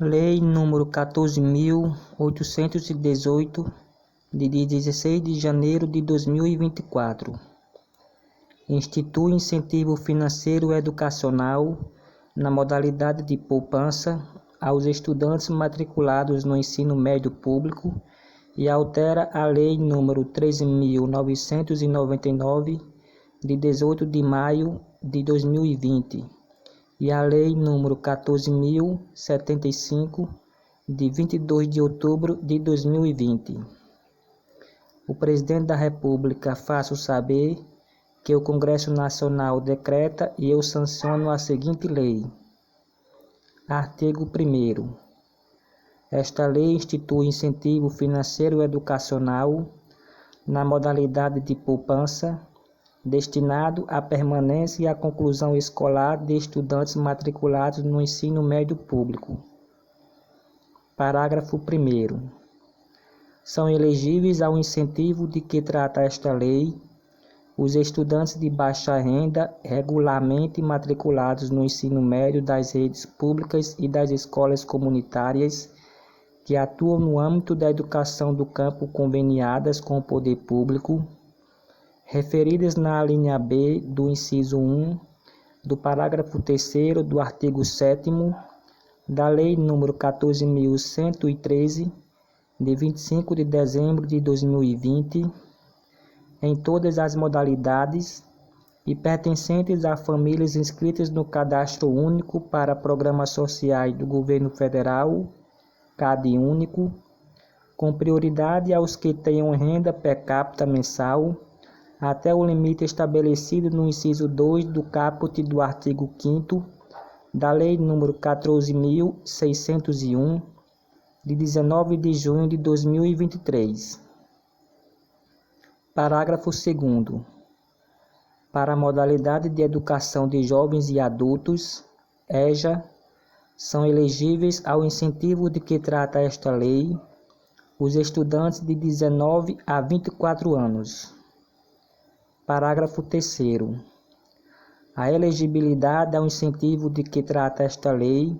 Lei número 14.818, de 16 de janeiro de 2024. Institui incentivo financeiro educacional na modalidade de poupança aos estudantes matriculados no ensino médio público e altera a Lei número 13.999, de 18 de maio de 2020, e a Lei número 14.075, de 22 de outubro de 2020. O Presidente da República faço saber que o Congresso Nacional decreta e eu sanciono a seguinte lei. Artigo 1º. Esta lei institui incentivo financeiro educacional na modalidade de poupança, destinado à permanência e à conclusão escolar de estudantes matriculados no ensino médio público. Parágrafo 1º. São elegíveis ao incentivo de que trata esta lei os estudantes de baixa renda regularmente matriculados no ensino médio das redes públicas e das escolas comunitárias que atuam no âmbito da educação do campo conveniadas com o poder público, referidas na linha B do inciso 1 do parágrafo 3º do artigo 7º da Lei nº 14.113, de 25 de dezembro de 2020, em todas as modalidades e pertencentes a famílias inscritas no Cadastro Único para Programas Sociais do Governo Federal, CadÚnico, com prioridade aos que tenham renda per capita mensal até o limite estabelecido no inciso 2 do caput do artigo 5º da Lei nº 14.601, de 19 de junho de 2023. Parágrafo 2º. Para a modalidade de educação de jovens e adultos, EJA, são elegíveis ao incentivo de que trata esta lei os estudantes de 19 a 24 anos. Parágrafo 3º. A elegibilidade ao incentivo de que trata esta lei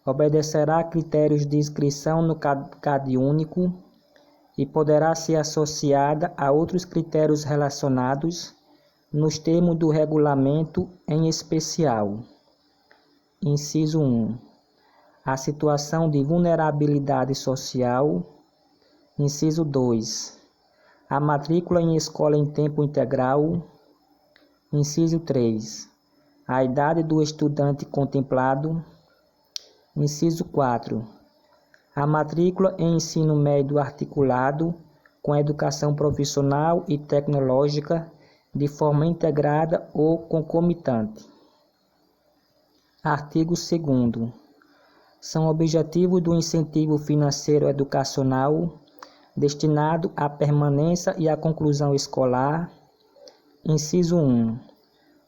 obedecerá a critérios de inscrição no CadÚnico e poderá ser associada a outros critérios relacionados nos termos do regulamento, em especial. Inciso 1. A situação de vulnerabilidade social. Inciso 2. A matrícula em escola em tempo integral. Inciso 3. A idade do estudante contemplado. Inciso 4. A matrícula em ensino médio articulado com educação profissional e tecnológica de forma integrada ou concomitante. Artigo 2º. São objetivos do incentivo financeiro educacional destinado à permanência e à conclusão escolar. Inciso 1.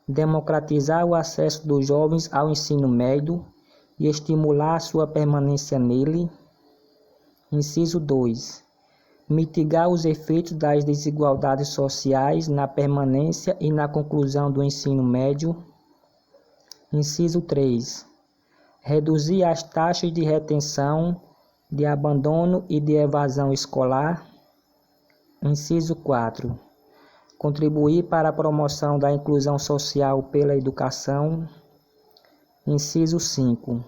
Democratizar o acesso dos jovens ao ensino médio e estimular sua permanência nele. Inciso 2. Mitigar os efeitos das desigualdades sociais na permanência e na conclusão do ensino médio. Inciso 3. Reduzir as taxas de retenção, de abandono e de evasão escolar. Inciso 4. Contribuir para a promoção da inclusão social pela educação. Inciso 5.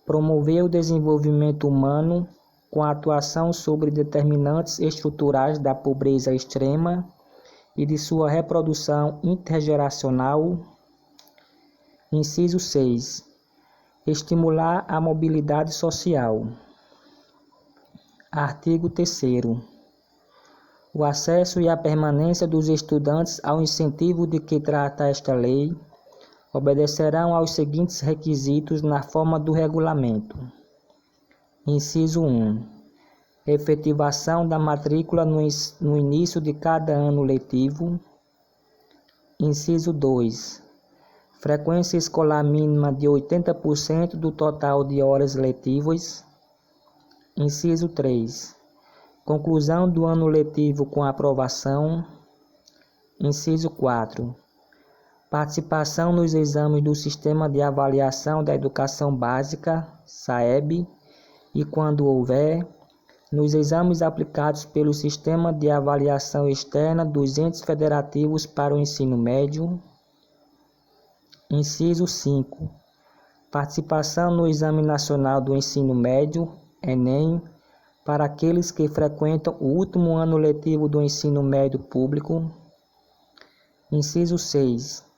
Promover o desenvolvimento humano com a atuação sobre determinantes estruturais da pobreza extrema e de sua reprodução intergeracional. Inciso 6. Estimular a mobilidade social. Artigo 3º. O acesso e a permanência dos estudantes ao incentivo de que trata esta lei obedecerão aos seguintes requisitos na forma do regulamento. Inciso 1. Efetivação da matrícula no início de cada ano letivo. Inciso 2. Frequência escolar mínima de 80% do total de horas letivas. Inciso 3. Conclusão do ano letivo com aprovação. Inciso 4. participação nos exames do Sistema de Avaliação da Educação Básica, SAEB, e, quando houver, nos exames aplicados pelo Sistema de Avaliação Externa dos entes federativos para o ensino médio. Inciso 5. Participação no Exame Nacional do Ensino Médio, ENEM, para aqueles que frequentam o último ano letivo do ensino médio público. Inciso 6.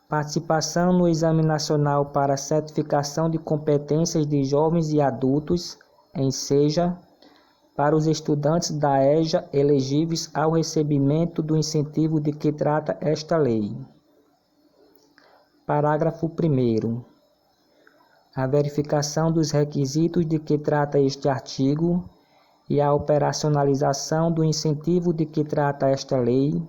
Participação no Exame Nacional para Certificação de Competências de Jovens e Adultos, ENSEJA, para os estudantes da EJA elegíveis ao recebimento do incentivo de que trata esta lei. Parágrafo 1º. A verificação dos requisitos de que trata este artigo e a operacionalização do incentivo de que trata esta lei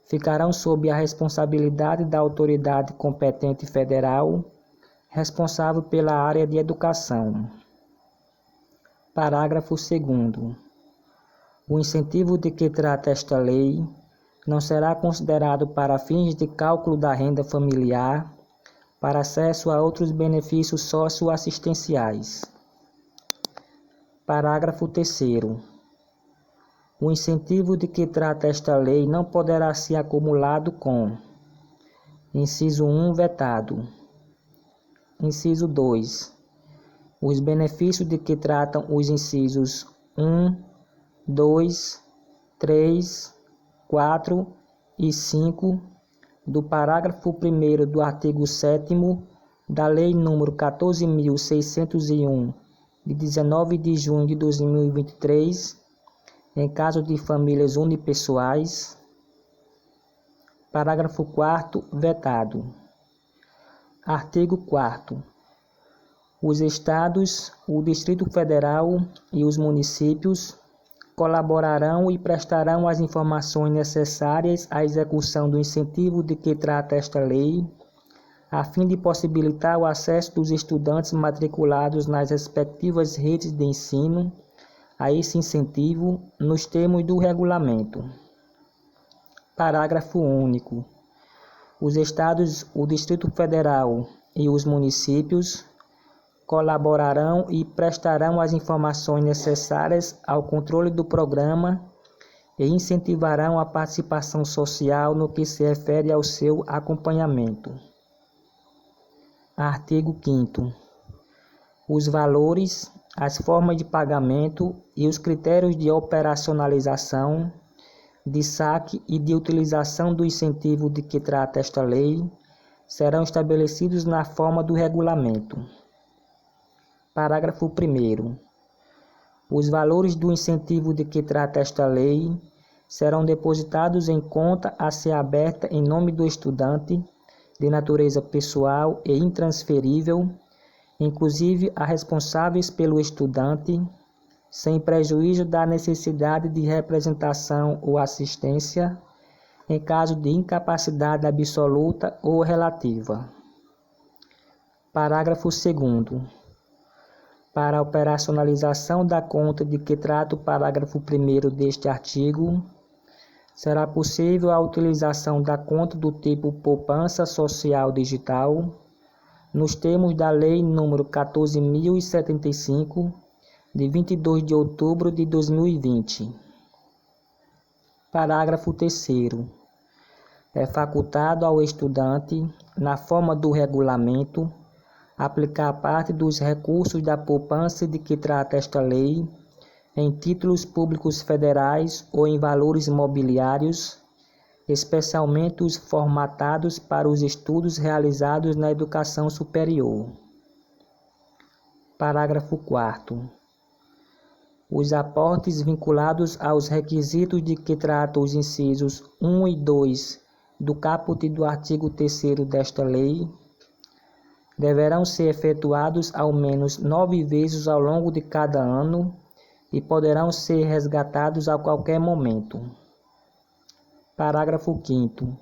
ficarão sob a responsabilidade da autoridade competente federal, responsável pela área de educação. Parágrafo 2º. O incentivo de que trata esta lei não será considerado para fins de cálculo da renda familiar, para acesso a outros benefícios socioassistenciais. Parágrafo 3º. O incentivo de que trata esta lei não poderá ser acumulado com: inciso 1, vetado. Inciso 2. Os benefícios de que tratam os incisos 1, 2, 3, 4 e 5 do parágrafo 1º do artigo 7º da Lei nº 14.601, de 19 de junho de 2023, em caso de famílias unipessoais. Parágrafo 4º, vetado. Artigo 4º. Os Estados, o Distrito Federal e os municípios colaborarão e prestarão as informações necessárias à execução do incentivo de que trata esta lei, a fim de possibilitar o acesso dos estudantes matriculados nas respectivas redes de ensino a esse incentivo, nos termos do regulamento. Parágrafo único. Os Estados, o Distrito Federal e os municípios colaborarão e prestarão as informações necessárias ao controle do programa e incentivarão a participação social no que se refere ao seu acompanhamento. Artigo 5º. Os valores, as formas de pagamento e os critérios de operacionalização, de saque e de utilização do incentivo de que trata esta lei serão estabelecidos na forma do regulamento. Parágrafo 1º. Os valores do incentivo de que trata esta lei serão depositados em conta a ser aberta em nome do estudante, de natureza pessoal e intransferível, inclusive a responsáveis pelo estudante, sem prejuízo da necessidade de representação ou assistência, em caso de incapacidade absoluta ou relativa. Parágrafo 2º. Para a operacionalização da conta de que trata o parágrafo 1º deste artigo, será possível a utilização da conta do tipo Poupança Social Digital, nos termos da Lei nº 14.075, de 22 de outubro de 2020. Parágrafo 3º. É facultado ao estudante, na forma do regulamento, aplicar parte dos recursos da poupança de que trata esta lei em títulos públicos federais ou em valores mobiliários, especialmente os formatados para os estudos realizados na educação superior. Parágrafo 4º. Os aportes vinculados aos requisitos de que tratam os incisos 1 e 2 do caput do artigo 3º desta lei deverão ser efetuados ao menos 9 vezes ao longo de cada ano e poderão ser resgatados a qualquer momento. Parágrafo 5º.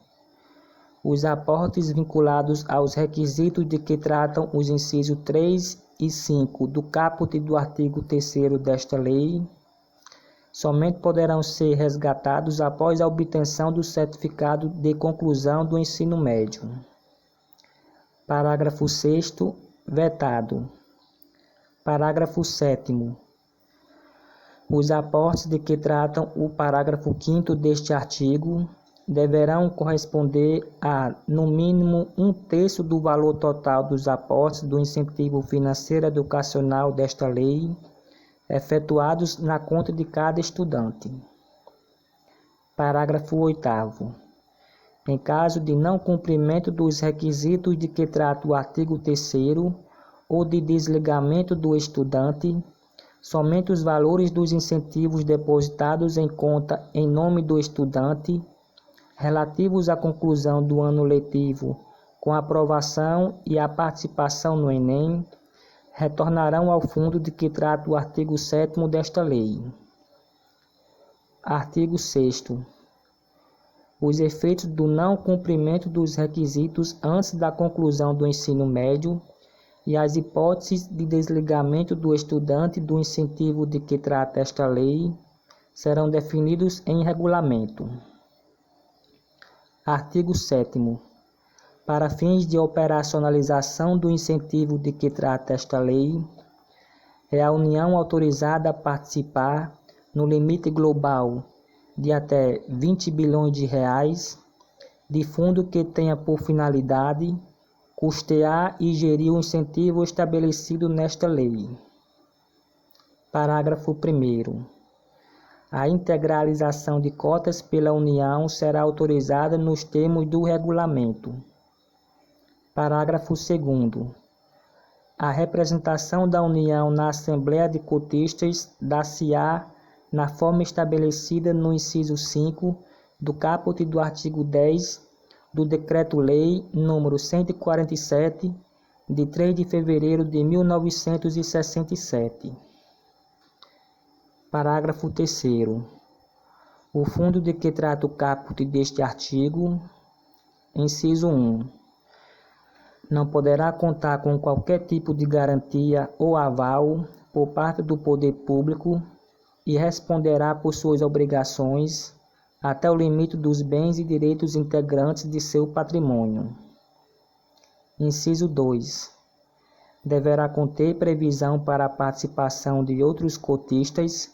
Os aportes vinculados aos requisitos de que tratam os incisos 3 e 5 do caput do artigo 3º desta lei somente poderão ser resgatados após a obtenção do certificado de conclusão do ensino médio. Parágrafo 6º, vetado. Parágrafo 7º. Os aportes de que tratam o parágrafo 5º deste artigo deverão corresponder a, no mínimo, 1/3 do valor total dos aportes do incentivo financeiro educacional desta lei, efetuados na conta de cada estudante. Parágrafo 8º. Em caso de não cumprimento dos requisitos de que trata o artigo 3º ou de desligamento do estudante, somente os valores dos incentivos depositados em conta em nome do estudante, relativos à conclusão do ano letivo com a aprovação e a participação no Enem, retornarão ao fundo de que trata o artigo 7º desta lei. Artigo 6º. Os efeitos do não cumprimento dos requisitos antes da conclusão do ensino médio e as hipóteses de desligamento do estudante do incentivo de que trata esta lei serão definidos em regulamento. Artigo 7º. Para fins de operacionalização do incentivo de que trata esta lei, é a União autorizada a participar, no limite global de até 20 bilhões de reais, de fundo que tenha por finalidade custear e gerir o incentivo estabelecido nesta lei. Parágrafo 1º. A integralização de cotas pela União será autorizada nos termos do regulamento. Parágrafo 2º. A representação da União na Assembleia de Cotistas dar-se-á na forma estabelecida no inciso 5 do caput do artigo 10 do Decreto-Lei nº 147, de 3 de fevereiro de 1967. Parágrafo 3º. O fundo de que trata o caput deste artigo, inciso 1, não poderá contar com qualquer tipo de garantia ou aval por parte do poder público e responderá por suas obrigações até o limite dos bens e direitos integrantes de seu patrimônio. Inciso 2. Deverá conter previsão para a participação de outros cotistas,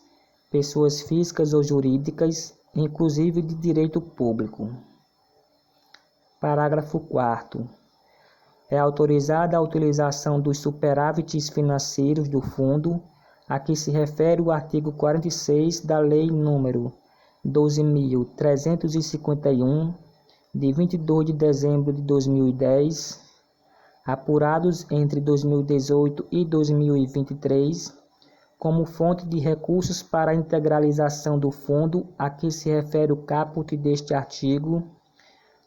pessoas físicas ou jurídicas, inclusive de direito público. Parágrafo 4º. É autorizada a utilização dos superávites financeiros do fundo a que se refere o artigo 46 da Lei nº 12.351, de 22 de dezembro de 2010, apurados entre 2018 e 2023, como fonte de recursos para a integralização do fundo a que se refere o caput deste artigo,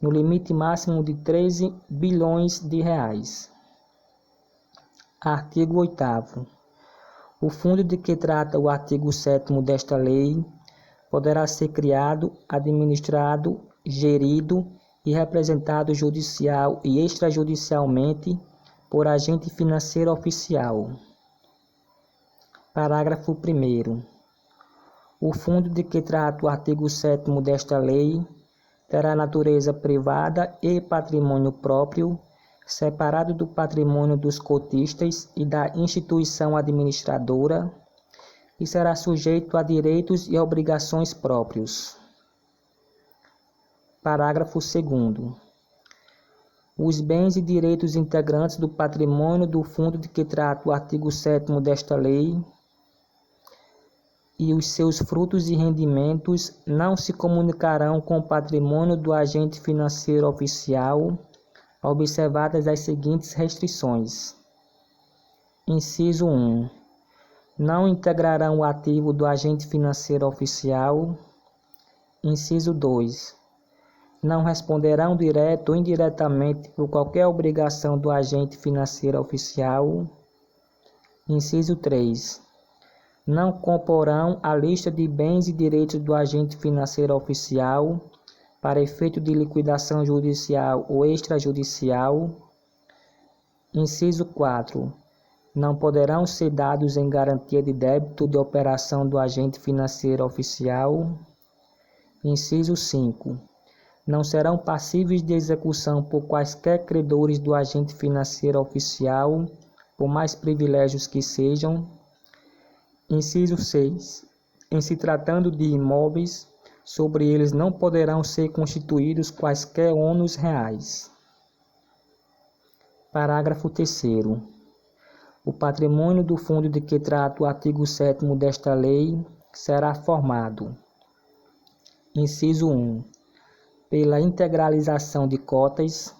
no limite máximo de 13 bilhões de reais. Artigo 8º. O fundo de que trata o artigo 7º desta lei poderá ser criado, administrado, gerido e representado judicial e extrajudicialmente por agente financeiro oficial. Parágrafo 1º. O fundo de que trata o artigo 7º desta lei terá natureza privada e patrimônio próprio, separado do patrimônio dos cotistas e da instituição administradora, e será sujeito a direitos e obrigações próprios. Parágrafo 2º. Os bens e direitos integrantes do patrimônio do fundo de que trata o artigo 7º desta lei e os seus frutos e rendimentos não se comunicarão com o patrimônio do agente financeiro oficial, observadas as seguintes restrições. Inciso 1. Não integrarão o ativo do agente financeiro oficial. Inciso 2. Não responderão direto ou indiretamente por qualquer obrigação do agente financeiro oficial. Inciso 3. Não comporão a lista de bens e direitos do agente financeiro oficial para efeito de liquidação judicial ou extrajudicial. Inciso 4. não poderão ser dados em garantia de débito de operação do agente financeiro oficial. Inciso 5. Não serão passíveis de execução por quaisquer credores do agente financeiro oficial, por mais privilégios que sejam. Inciso 6. Em se tratando de imóveis, sobre eles não poderão ser constituídos quaisquer ônus reais. Parágrafo 3º. O patrimônio do fundo de que trata o artigo 7º desta lei será formado: inciso 1. Pela integralização de cotas.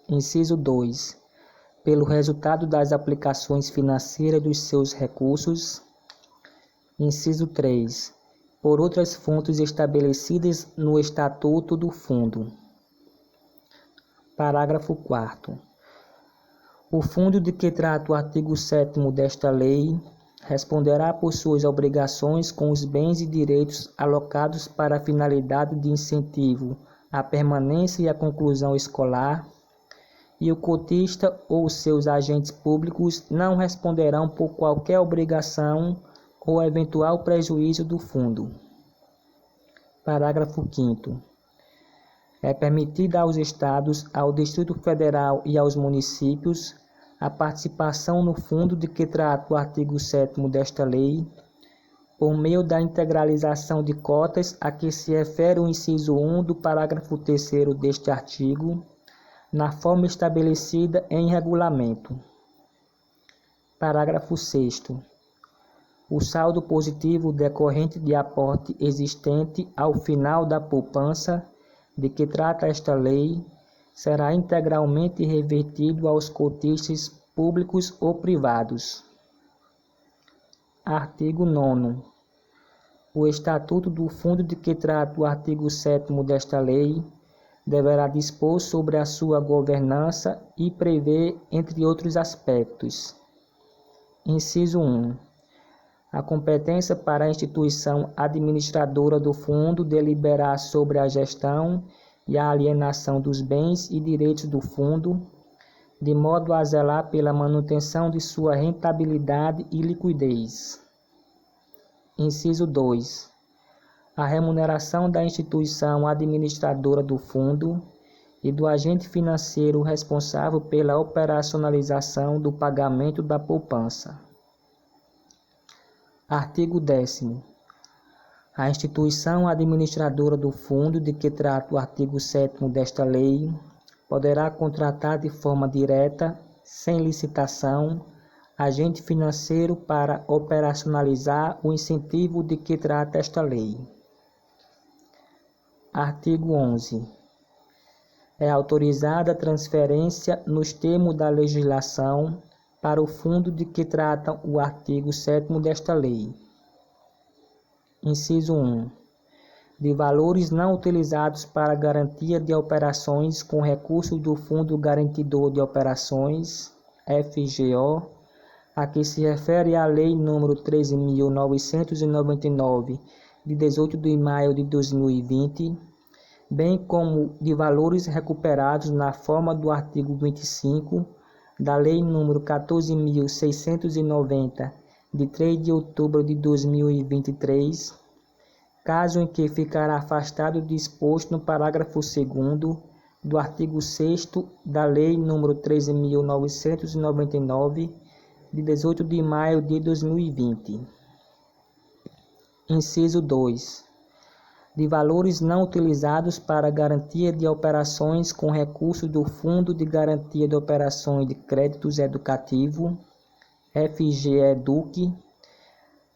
Inciso 2. Pelo resultado das aplicações financeiras dos seus recursos. Inciso 3. Por outras fontes estabelecidas no Estatuto do Fundo. Parágrafo 4º. O fundo de que trata o artigo 7º desta lei responderá por suas obrigações com os bens e direitos alocados para a finalidade de incentivo à permanência e à conclusão escolar, e o cotista ou seus agentes públicos não responderão por qualquer obrigação ou eventual prejuízo do fundo. Parágrafo 5º. É permitida aos Estados, ao Distrito Federal e aos municípios a participação no fundo de que trata o artigo 7º desta lei, por meio da integralização de cotas a que se refere o inciso 1 do parágrafo 3º deste artigo, na forma estabelecida em regulamento. Parágrafo 6º. O saldo positivo decorrente de aporte existente ao final da poupança de que trata esta lei será integralmente revertido aos cotistas públicos ou privados. Artigo 9º. O Estatuto do Fundo de que trata o artigo 7º desta lei deverá dispor sobre a sua governança e prever, entre outros aspectos: inciso 1. A competência para a instituição administradora do fundo deliberar sobre a gestão e a alienação dos bens e direitos do fundo, de modo a zelar pela manutenção de sua rentabilidade e liquidez. Inciso 2. A remuneração da instituição administradora do fundo e do agente financeiro responsável pela operacionalização do pagamento da poupança. Artigo 10º. A instituição administradora do fundo de que trata o artigo 7º desta lei poderá contratar de forma direta, sem licitação, agente financeiro para operacionalizar o incentivo de que trata esta lei. Artigo 11. É autorizada a transferência nos termos da legislação para o fundo de que trata o artigo 7º desta lei. Inciso 1. De valores não utilizados para garantia de operações com recursos do Fundo Garantidor de Operações, FGO, a que se refere a Lei nº 13.999, de 18 de maio de 2020, bem como de valores recuperados na forma do artigo 25 da Lei nº 14.690, de 3 de outubro de 2023, caso em que ficará afastado o disposto no parágrafo 2º do artigo 6º da Lei nº 13.999, de 18 de maio de 2020. Inciso 2. De valores não utilizados para garantia de operações com recursos do Fundo de Garantia de Operações de Créditos Educativo, FGEDUC,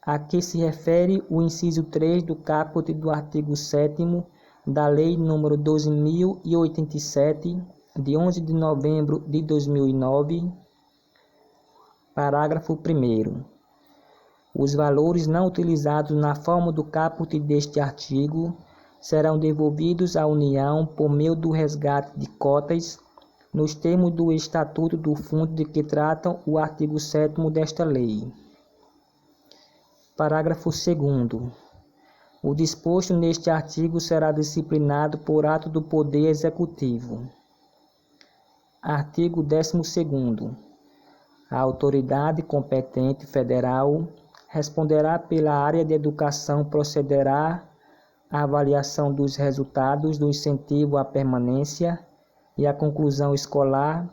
a que se refere o inciso 3 do caput do artigo 7º da Lei nº 12.087, de 11 de novembro de 2009, parágrafo 1º. Os valores não utilizados na forma do caput deste artigo serão devolvidos à União por meio do resgate de cotas, nos termos do Estatuto do Fundo de que trata o artigo 7º desta lei. Parágrafo 2º. O disposto neste artigo será disciplinado por ato do Poder Executivo. Artigo 12º. A autoridade competente federal responderá pela área de educação, procederá à avaliação dos resultados do incentivo à permanência e à conclusão escolar,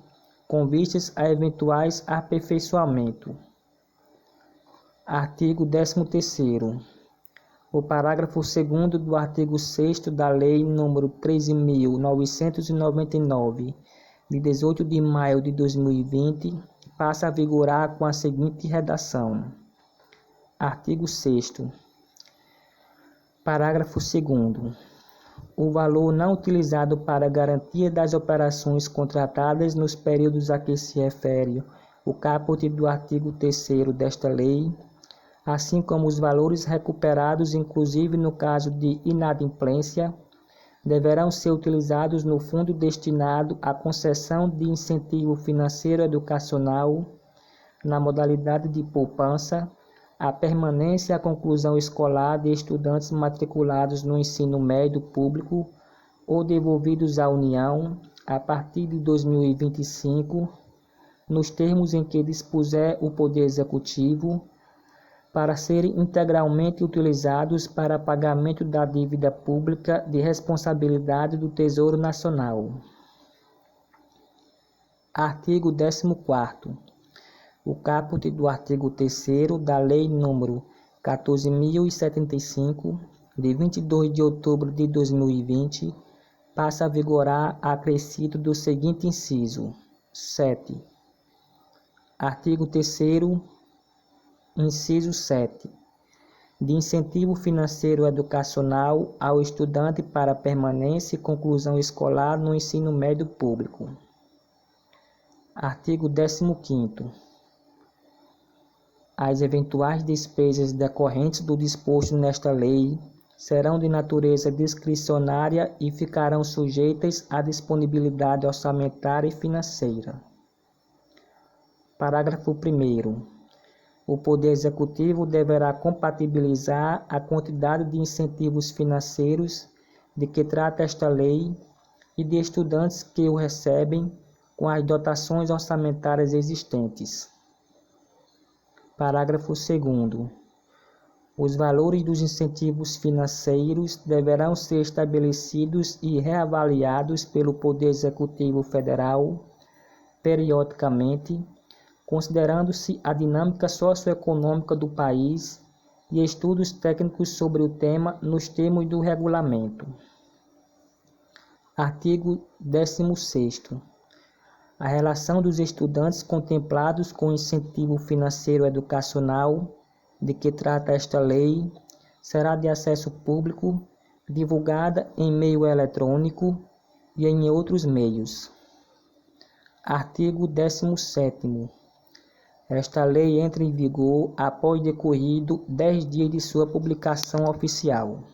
com vistas a eventuais aperfeiçoamento. Artigo 13º. O parágrafo 2º do artigo 6º da Lei nº 13.999, de 18 de maio de 2020, passa a vigorar com a seguinte redação. Artigo 6º. Parágrafo 2º. O valor não utilizado para garantia das operações contratadas nos períodos a que se refere o caput do artigo 3º desta lei, assim como os valores recuperados, inclusive no caso de inadimplência, deverão ser utilizados no fundo destinado à concessão de incentivo financeiro educacional, na modalidade de poupança, à permanência e à conclusão escolar de estudantes matriculados no ensino médio público ou devolvidos à União a partir de 2025, nos termos em que dispuser o Poder Executivo, para serem integralmente utilizados para pagamento da dívida pública de responsabilidade do Tesouro Nacional. Artigo 14º. O caput do artigo 3º da Lei nº 14.075, de 22 de outubro de 2020, passa a vigorar acrescido do seguinte inciso. 7. Artigo 3º, inciso 7. De incentivo financeiro educacional ao estudante para permanência e conclusão escolar no ensino médio público. Artigo 15º. As eventuais despesas decorrentes do disposto nesta lei serão de natureza discricionária e ficarão sujeitas à disponibilidade orçamentária e financeira. Parágrafo 1º. O Poder Executivo deverá compatibilizar a quantidade de incentivos financeiros de que trata esta lei e de estudantes que o recebem com as dotações orçamentárias existentes. Parágrafo 2º. Os valores dos incentivos financeiros deverão ser estabelecidos e reavaliados pelo Poder Executivo Federal periodicamente, considerando-se a dinâmica socioeconômica do país e estudos técnicos sobre o tema nos termos do regulamento. Artigo 16º. A relação dos estudantes contemplados com incentivo financeiro educacional, de que trata esta lei, será de acesso público, divulgada em meio eletrônico e em outros meios. Artigo 17º. Esta lei entra em vigor após decorrido 10 dias de sua publicação oficial.